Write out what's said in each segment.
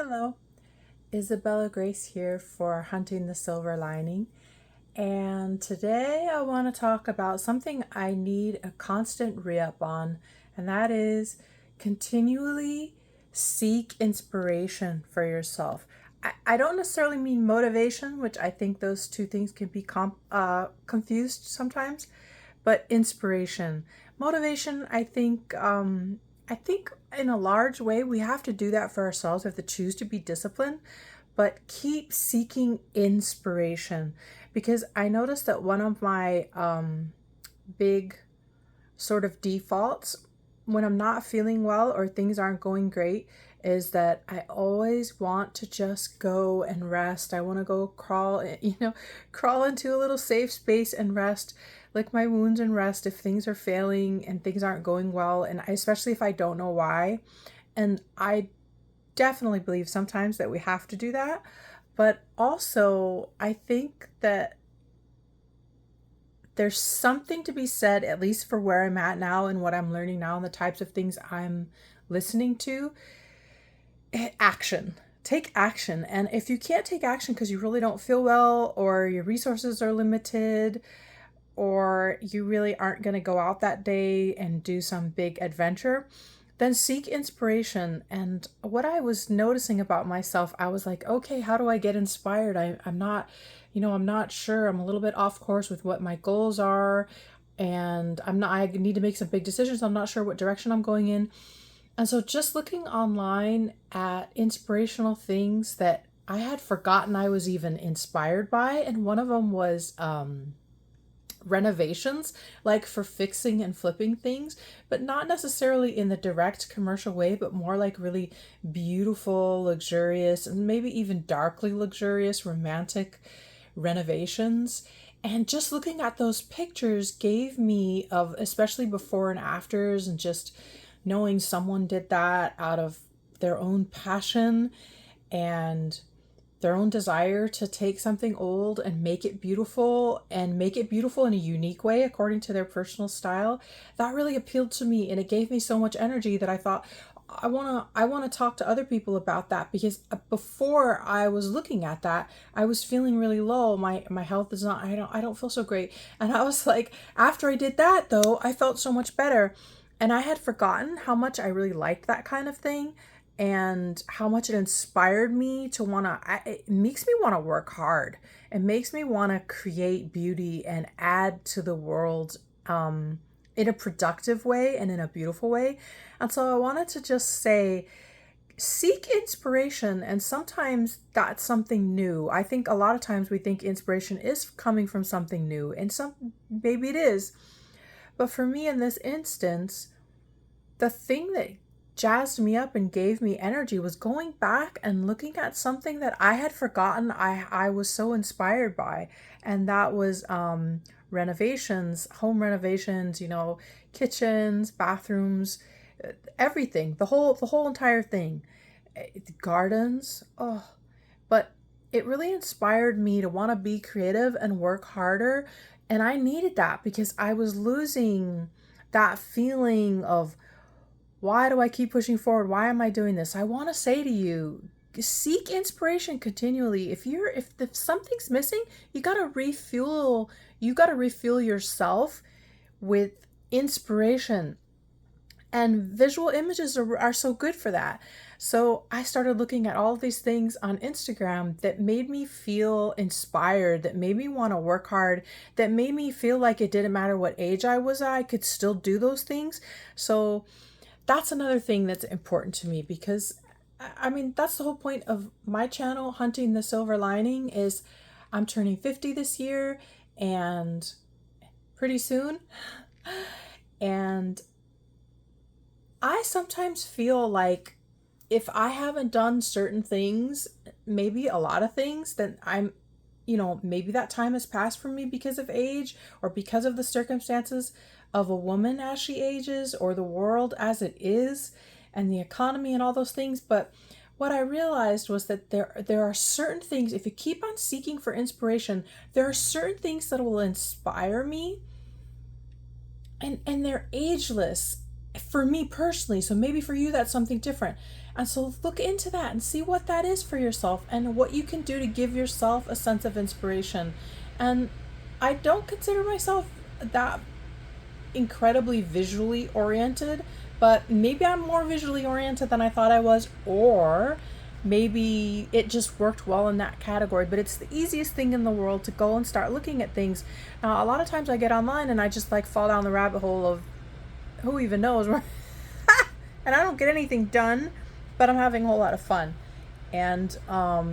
Hello, Isabella Grace here for Hunting the Silver Lining. And today I want to talk about something I need a constant re up on, and that is continually seek inspiration for yourself. I don't necessarily mean motivation, which I think those two things can be confused sometimes, but inspiration. Motivation, I think in a large way we have to do that for ourselves. We have to choose to be disciplined, but keep seeking inspiration, because I noticed that one of my big sort of defaults when I'm not feeling well or things aren't going great is that I always want to just go and rest. I want to go crawl into a little safe space and rest, lick my wounds and rest if things are failing and things aren't going well, and especially if I don't know why. And I definitely believe sometimes that we have to do that, but also I think that there's something to be said, at least for where I'm at now and what I'm learning now and the types of things I'm listening to. Action. Take action. And if you can't take action because you really don't feel well, or your resources are limited, or you really aren't going to go out that day and do some big adventure, then seek inspiration. And what I was noticing about myself, I was like, okay, how do I get inspired? I'm not sure. I'm a little bit off course with what my goals are. And I need to make some big decisions. I'm not sure what direction I'm going in. And so just looking online at inspirational things that I had forgotten I was even inspired by. And one of them was, renovations, like for fixing and flipping things, but not necessarily in the direct commercial way, but more like really beautiful, luxurious, and maybe even darkly luxurious, romantic renovations. And just looking at those pictures gave me, of especially before and afters, and just knowing someone did that out of their own passion and their own desire to take something old and make it beautiful, and make it beautiful in a unique way according to their personal style. That really appealed to me, and it gave me so much energy that I thought I want to talk to other people about that, because before I was looking at that, I was feeling really low. My health is not, I don't feel so great. And I was like, after I did that though, I felt so much better. And I had forgotten how much I really liked that kind of thing, and how much it inspired me to it makes me want to work hard. It makes me want to create beauty and add to the world, in a productive way and in a beautiful way. And so I wanted to just say, seek inspiration. And sometimes that's something new. I think a lot of times we think inspiration is coming from something new, and maybe it is. But for me in this instance, the thing that jazzed me up and gave me energy was going back and looking at something that I had forgotten I was so inspired by. And that was renovations, home renovations, kitchens, bathrooms, everything, the whole entire thing. Gardens. Oh, but it really inspired me to want to be creative and work harder. And I needed that because I was losing that feeling of, why do I keep pushing forward? Why am I doing this? I want to say to you, seek inspiration continually. If something's missing, you got to refuel. You got to refuel yourself with inspiration. And visual images are so good for that. So I started looking at all of these things on Instagram that made me feel inspired, that made me want to work hard, that made me feel like it didn't matter what age I was at, I could still do those things. So that's another thing that's important to me, because that's the whole point of my channel, Hunting the Silver Lining, is I'm turning 50 this year, and pretty soon. And I sometimes feel like if I haven't done certain things, maybe a lot of things, then maybe that time has passed for me because of age, or because of the circumstances of a woman as she ages, or the world as it is, and the economy and all those things. But what I realized was that there are certain things, if you keep on seeking for inspiration, there are certain things that will inspire me, and they're ageless. for me personally. So maybe for you, that's something different. And so look into that and see what that is for yourself and what you can do to give yourself a sense of inspiration. And I don't consider myself that incredibly visually oriented, but maybe I'm more visually oriented than I thought I was, or maybe it just worked well in that category. But it's the easiest thing in the world to go and start looking at things. Now, a lot of times I get online and I just like fall down the rabbit hole of who even knows where, and I don't get anything done, but I'm having a whole lot of fun. And I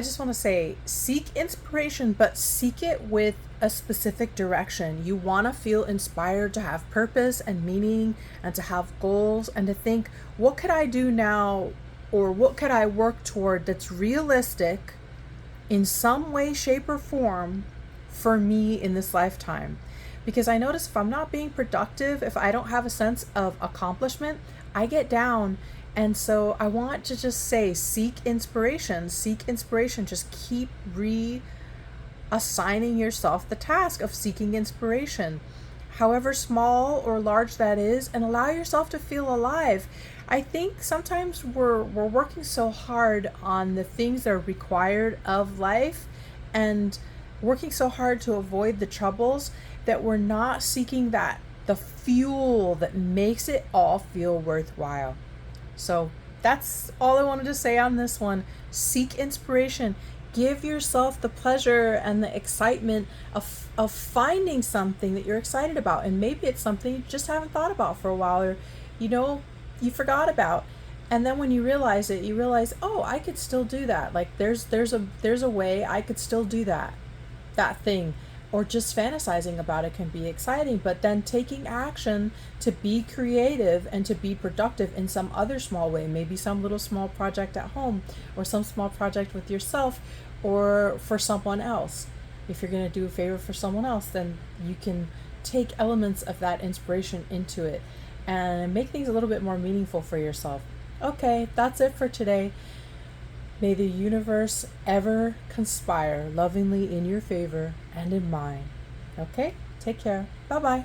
just want to say, seek inspiration, but seek it with a specific direction. You want to feel inspired to have purpose and meaning and to have goals and to think, what could I do now, or what could I work toward that's realistic in some way, shape, or form for me in this lifetime? Because I notice if I'm not being productive, if I don't have a sense of accomplishment, I get down. And so I want to just say, seek inspiration, just keep reassigning yourself the task of seeking inspiration, however small or large that is, and allow yourself to feel alive. I think sometimes we're working so hard on the things that are required of life and working so hard to avoid the troubles that we're not seeking the fuel that makes it all feel worthwhile. So that's all I wanted to say on this one. Seek inspiration. Give yourself the pleasure and the excitement of finding something that you're excited about. And maybe it's something you just haven't thought about for a while, or you forgot about. And then when you realize it, you realize, oh, I could still do that. Like there's a way I could still do that thing. Or just fantasizing about it can be exciting, but then taking action to be creative and to be productive in some other small way, maybe some little small project at home, or some small project with yourself, or for someone else. If you're going to do a favor for someone else, then you can take elements of that inspiration into it and make things a little bit more meaningful for yourself. Okay, that's it for today. May the universe ever conspire lovingly in your favor and in mine. Okay? Take care. Bye-bye.